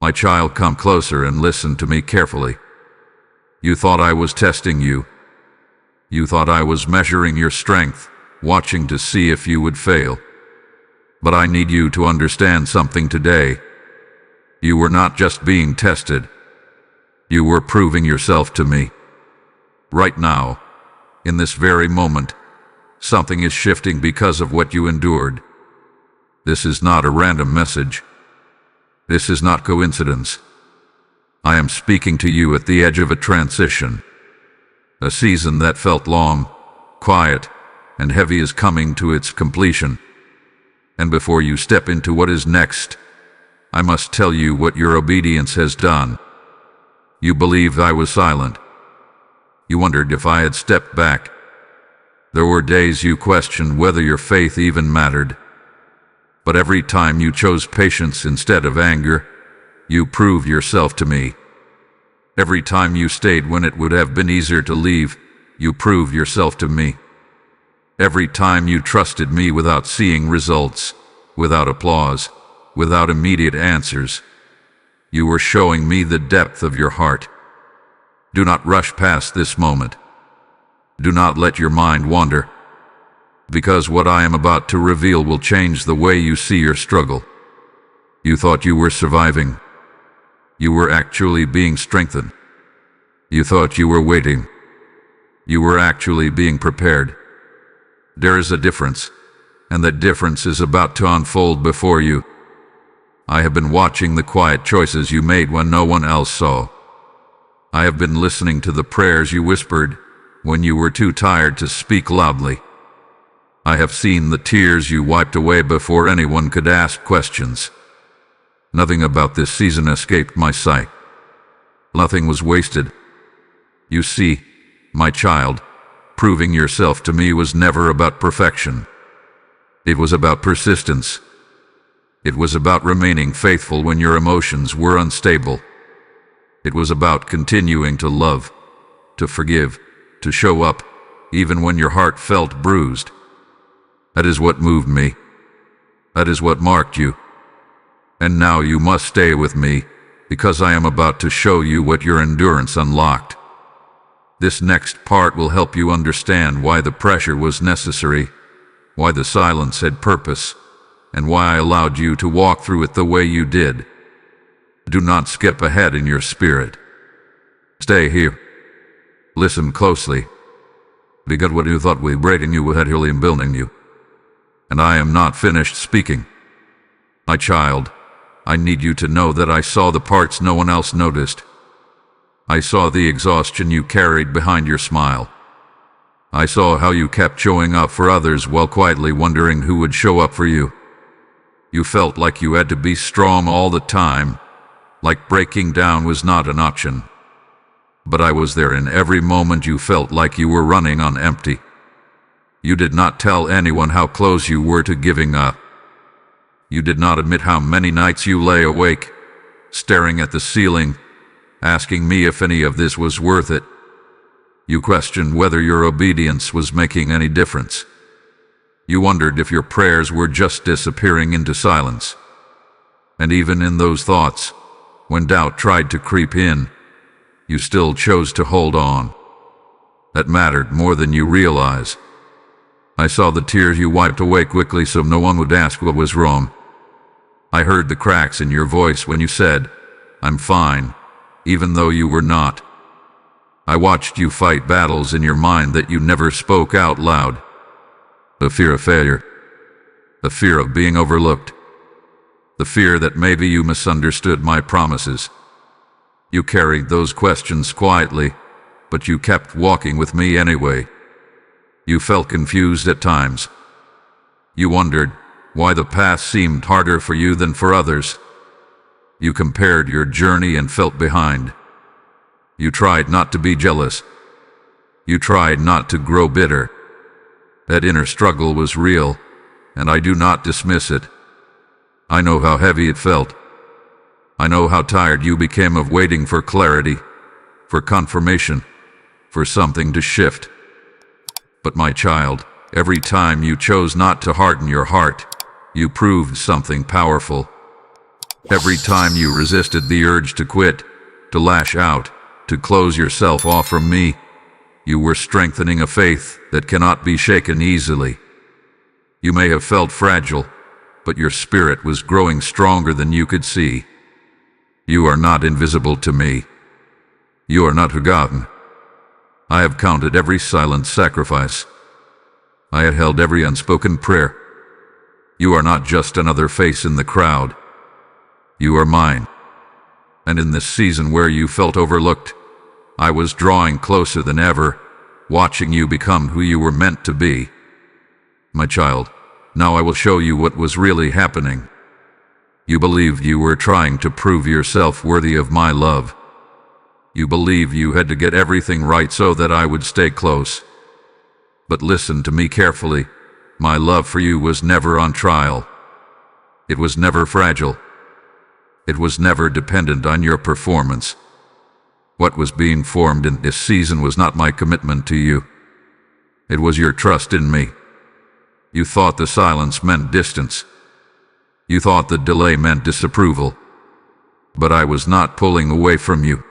My child, come closer and listen to me carefully. You thought I was testing you. You thought I was measuring your strength, watching to see if you would fail. But I need you to understand something today. You were not just being tested. You were proving yourself to me. Right now, in this very moment, something is shifting because of what you endured. This is not a random message. This is not coincidence. I am speaking to you at the edge of a transition. A season that felt long, quiet, and heavy is coming to its completion. And before you step into what is next, I must tell you what your obedience has done. You believed I was silent. You wondered if I had stepped back. There were days you questioned whether your faith even mattered. But every time you chose patience instead of anger, you proved yourself to me. Every time you stayed when it would have been easier to leave, you proved yourself to me. Every time you trusted me without seeing results, without applause, without immediate answers, you were showing me the depth of your heart. Do not rush past this moment. Do not let your mind wander, because what I am about to reveal will change the way you see your struggle. You thought you were surviving. You were actually being strengthened. You thought you were waiting. You were actually being prepared. There is a difference, and that difference is about to unfold before you. I have been watching the quiet choices you made when no one else saw. I have been listening to the prayers you whispered when you were too tired to speak loudly. I have seen the tears you wiped away before anyone could ask questions. Nothing about this season escaped my sight. Nothing was wasted. You see, my child, proving yourself to me was never about perfection. It was about persistence. It was about remaining faithful when your emotions were unstable. It was about continuing to love, to forgive, to show up, even when your heart felt bruised. That is what moved me. That is what marked you. And now you must stay with me, because I am about to show you what your endurance unlocked. This next part will help you understand why the pressure was necessary, why the silence had purpose, and why I allowed you to walk through it the way you did. Do not skip ahead in your spirit. Stay here. Listen closely. Because what you thought we breaking you had really building you. And I am not finished speaking. My child, I need you to know that I saw the parts no one else noticed. I saw the exhaustion you carried behind your smile. I saw how you kept showing up for others while quietly wondering who would show up for you. You felt like you had to be strong all the time, like breaking down was not an option. But I was there in every moment you felt like you were running on empty. You did not tell anyone how close you were to giving up. You did not admit how many nights you lay awake, staring at the ceiling, asking me if any of this was worth it. You questioned whether your obedience was making any difference. You wondered if your prayers were just disappearing into silence. And even in those thoughts, when doubt tried to creep in, you still chose to hold on. That mattered more than you realize. I saw the tears you wiped away quickly so no one would ask what was wrong. I heard the cracks in your voice when you said, "I'm fine," even though you were not. I watched you fight battles in your mind that you never spoke out loud. The fear of failure. The fear of being overlooked. The fear that maybe you misunderstood my promises. You carried those questions quietly, but you kept walking with me anyway. You felt confused at times. You wondered why the path seemed harder for you than for others. You compared your journey and felt behind. You tried not to be jealous. You tried not to grow bitter. That inner struggle was real, and I do not dismiss it. I know how heavy it felt. I know how tired you became of waiting for clarity, for confirmation, for something to shift. But my child, every time you chose not to harden your heart, you proved something powerful. Every time you resisted the urge to quit, to lash out, to close yourself off from me, you were strengthening a faith that cannot be shaken easily. You may have felt fragile, but your spirit was growing stronger than you could see. You are not invisible to me. You are not forgotten. I have counted every silent sacrifice. I have held every unspoken prayer. You are not just another face in the crowd. You are mine. And in this season where you felt overlooked, I was drawing closer than ever, watching you become who you were meant to be. My child, now I will show you what was really happening. You believed you were trying to prove yourself worthy of my love. You believed you had to get everything right so that I would stay close. But listen to me carefully. My love for you was never on trial. It was never fragile. It was never dependent on your performance. What was being formed in this season was not my commitment to you. It was your trust in me. You thought the silence meant distance. You thought the delay meant disapproval. But I was not pulling away from you.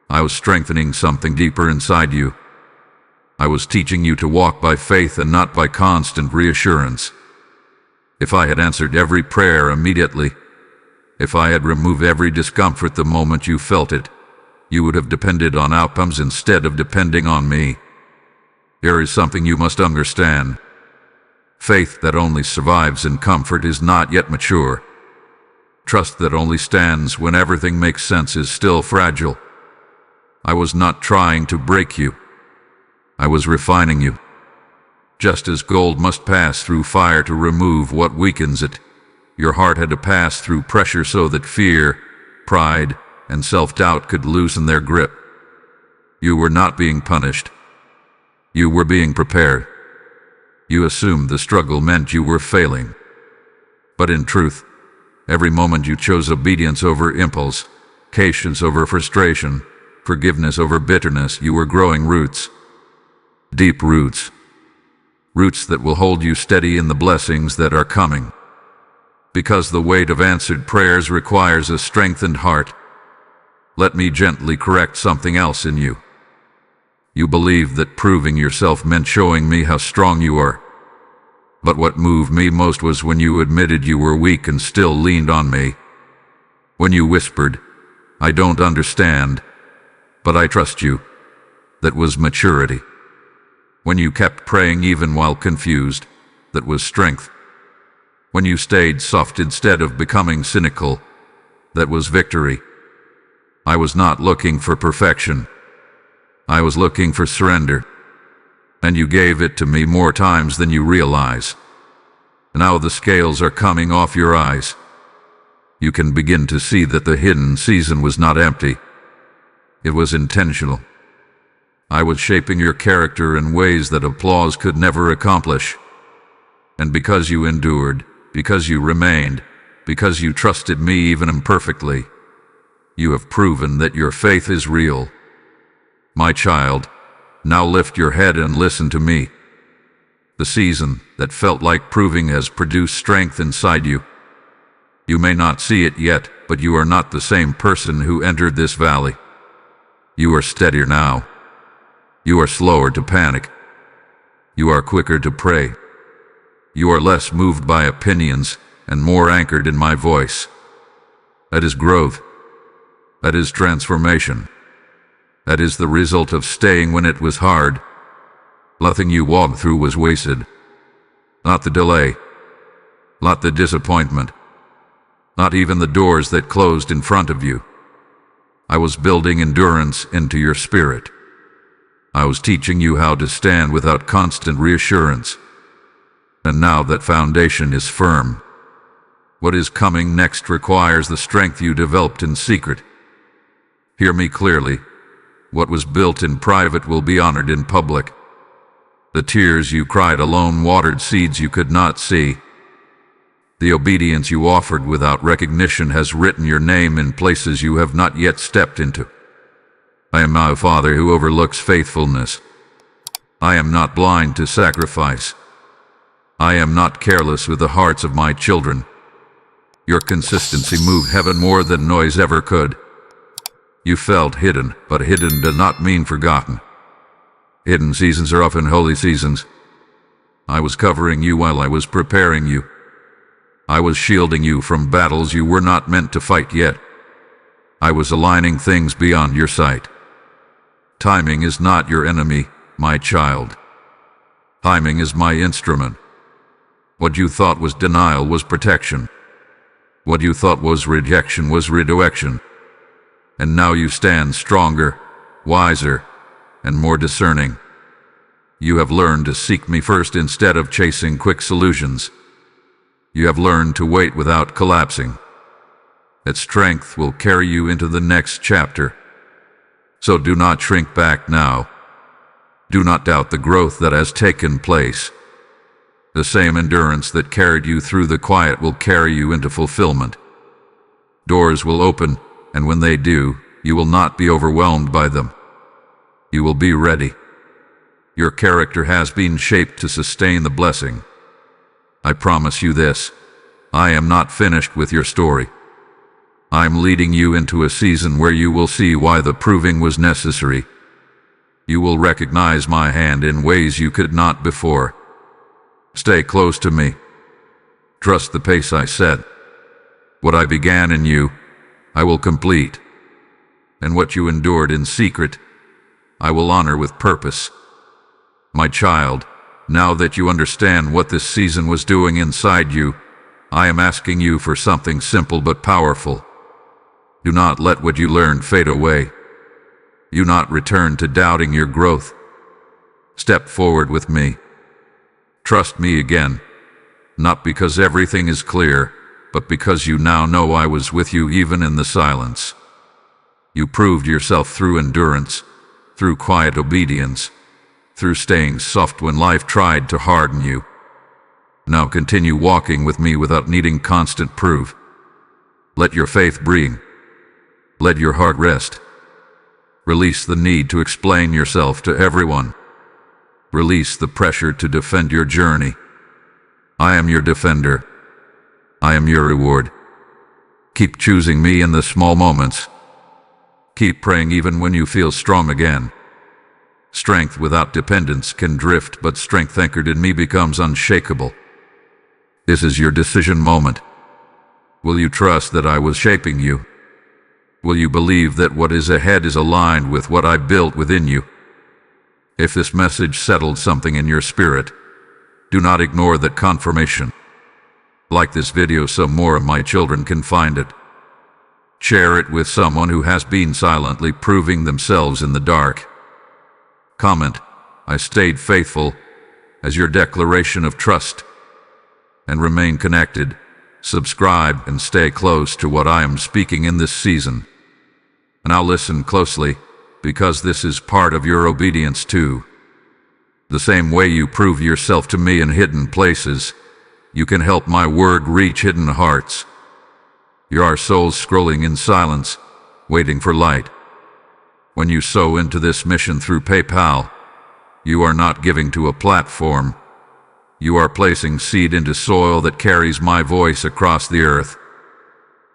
I was strengthening something deeper inside you. I was teaching you to walk by faith and not by constant reassurance. If I had answered every prayer immediately, if I had removed every discomfort the moment you felt it, you would have depended on outcomes instead of depending on me. There is something you must understand. Faith that only survives in comfort is not yet mature. Trust that only stands when everything makes sense is still fragile. I was not trying to break you. I was refining you. Just as gold must pass through fire to remove what weakens it, your heart had to pass through pressure so that fear, pride, and self-doubt could loosen their grip. You were not being punished. You were being prepared. You assumed the struggle meant you were failing. But in truth, every moment you chose obedience over impulse, patience over frustration, forgiveness over bitterness, you were growing roots. Deep roots. Roots that will hold you steady in the blessings that are coming. Because the weight of answered prayers requires a strengthened heart, let me gently correct something else in you. You believed that proving yourself meant showing me how strong you are. But what moved me most was when you admitted you were weak and still leaned on me. When you whispered, "I don't understand, but I trust you." That was maturity. When you kept praying even while confused, that was strength. When you stayed soft instead of becoming cynical, that was victory. I was not looking for perfection. I was looking for surrender. And you gave it to me more times than you realize. Now the scales are coming off your eyes. You can begin to see that the hidden season was not empty. It was intentional. I was shaping your character in ways that applause could never accomplish. And because you endured, because you remained, because you trusted me even imperfectly, you have proven that your faith is real. My child, now lift your head and listen to me. The season that felt like proving has produced strength inside you. You may not see it yet, but you are not the same person who entered this valley. You are steadier now. You are slower to panic. You are quicker to pray. You are less moved by opinions and more anchored in my voice. That is growth. That is transformation. That is the result of staying when it was hard. Nothing you walked through was wasted. Not the delay. Not the disappointment. Not even the doors that closed in front of you. I was building endurance into your spirit. I was teaching you how to stand without constant reassurance. And now that foundation is firm, what is coming next requires the strength you developed in secret. Hear me clearly. What was built in private will be honored in public. The tears you cried alone watered seeds you could not see. The obedience you offered without recognition has written your name in places you have not yet stepped into. I am now a father who overlooks faithfulness. I am not blind to sacrifice. I am not careless with the hearts of my children. Your consistency moved heaven more than noise ever could. You felt hidden, but hidden does not mean forgotten. Hidden seasons are often holy seasons. I was covering you while I was preparing you. I was shielding you from battles you were not meant to fight yet. I was aligning things beyond your sight. Timing is not your enemy, my child. Timing is my instrument. What you thought was denial was protection. What you thought was rejection was redirection. And now you stand stronger, wiser, and more discerning. You have learned to seek me first instead of chasing quick solutions. You have learned to wait without collapsing. That strength will carry you into the next chapter. So do not shrink back now. Do not doubt the growth that has taken place. The same endurance that carried you through the quiet will carry you into fulfillment. Doors will open, and when they do, you will not be overwhelmed by them. You will be ready. Your character has been shaped to sustain the blessing. I promise you this, I am not finished with your story. I'm leading you into a season where you will see why the proving was necessary. You will recognize my hand in ways you could not before. Stay close to me. Trust the pace I set. What I began in you, I will complete. And what you endured in secret, I will honor with purpose. My child, now that you understand what this season was doing inside you, I am asking you for something simple but powerful. Do not let what you learned fade away. Do not return to doubting your growth. Step forward with me. Trust me again, not because everything is clear, but because you now know I was with you even in the silence. You proved yourself through endurance, through quiet obedience, through staying soft when life tried to harden you. Now continue walking with me without needing constant proof. Let your faith breathe. Let your heart rest. Release the need to explain yourself to everyone. Release the pressure to defend your journey. I am your defender. I am your reward. Keep choosing me in the small moments. Keep praying even when you feel strong again. Strength without dependence can drift, but strength anchored in me becomes unshakable. This is your decision moment. Will you trust that I was shaping you? Will you believe that what is ahead is aligned with what I built within you? If this message settled something in your spirit, do not ignore that confirmation. Like this video so more of my children can find it. Share it with someone who has been silently proving themselves in the dark. Comment, I stayed faithful, as your declaration of trust. And remain connected. Subscribe and stay close to what I am speaking in this season. And I'll listen closely, because this is part of your obedience too. The same way you prove yourself to me in hidden places, you can help my word reach hidden hearts. You are souls scrolling in silence, waiting for light. When you sow into this mission through PayPal, you are not giving to a platform. You are placing seed into soil that carries my voice across the earth.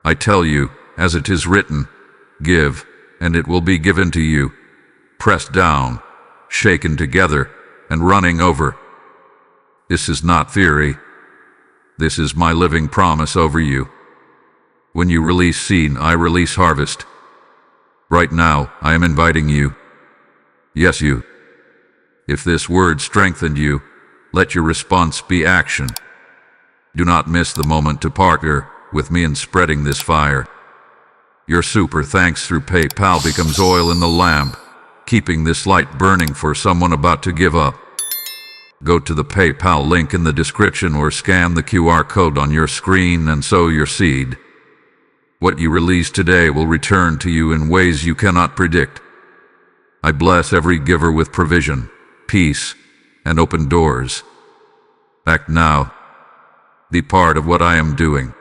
I tell you, as it is written, give, and it will be given to you, pressed down, shaken together, and running over. This is not theory. This is my living promise over you. When you release seed, I release harvest. Right now, I am inviting you. Yes, you. If this word strengthened you, let your response be action. Do not miss the moment to partner with me in spreading this fire. Your super thanks through PayPal becomes oil in the lamp, keeping this light burning for someone about to give up. Go to the PayPal link in the description or scan the QR code on your screen and sow your seed. What you release today will return to you in ways you cannot predict. I bless every giver with provision, peace, and open doors. Act now. Be part of what I am doing.